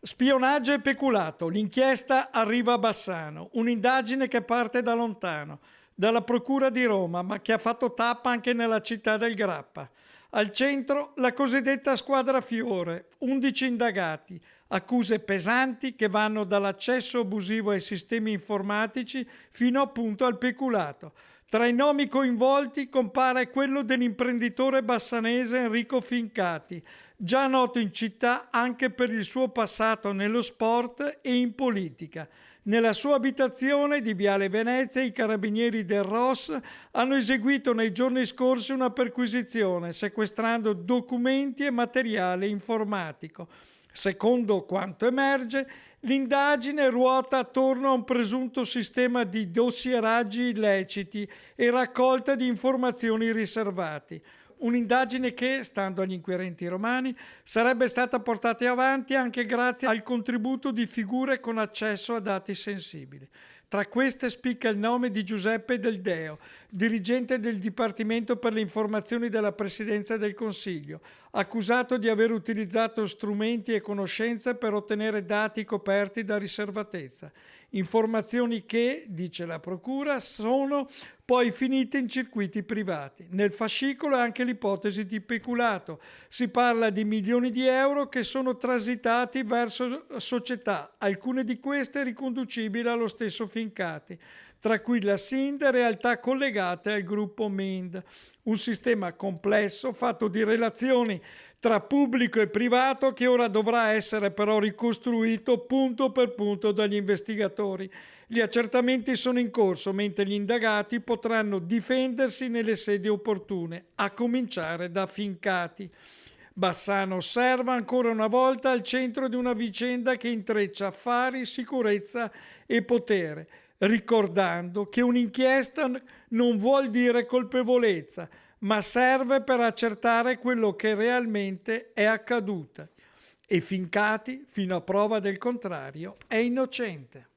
Spionaggio e peculato, l'inchiesta arriva a Bassano, un'indagine che parte da lontano, dalla Procura di Roma, ma che ha fatto tappa anche nella città del Grappa. Al centro la cosiddetta squadra Fiore, 11 indagati, accuse pesanti che vanno dall'accesso abusivo ai sistemi informatici fino appunto al peculato. Tra i nomi coinvolti compare quello dell'imprenditore bassanese Enrico Fincati, già noto in città anche per il suo passato nello sport e in politica. Nella sua abitazione di Viale Venezia i carabinieri del ROS hanno eseguito nei giorni scorsi una perquisizione, sequestrando documenti e materiale informatico. Secondo quanto emerge, l'indagine ruota attorno a un presunto sistema di dossieraggi illeciti e raccolta di informazioni riservate. Un'indagine che, stando agli inquirenti romani, sarebbe stata portata avanti anche grazie al contributo di figure con accesso a dati sensibili. Tra queste spicca il nome di Giuseppe Del Deo, dirigente del Dipartimento per le informazioni della Presidenza del Consiglio, accusato di aver utilizzato strumenti e conoscenze per ottenere dati coperti da riservatezza. Informazioni che, dice la Procura, sono poi finite in circuiti privati. Nel fascicolo è anche l'ipotesi di peculato. Si parla di milioni di euro che sono transitati verso società, alcune di queste riconducibili allo stesso Fincati, tra cui la SIND e realtà collegate al gruppo Mind. Un sistema complesso fatto di relazioni tra pubblico e privato che ora dovrà essere però ricostruito punto per punto dagli investigatori. Gli accertamenti sono in corso, mentre gli indagati potranno difendersi nelle sedi opportune, a cominciare da Fincati. Bassano osserva ancora una volta al centro di una vicenda che intreccia affari, sicurezza e potere, ricordando che un'inchiesta non vuol dire colpevolezza, ma serve per accertare quello che realmente è accaduto. E Fincati, fino a prova del contrario, è innocente.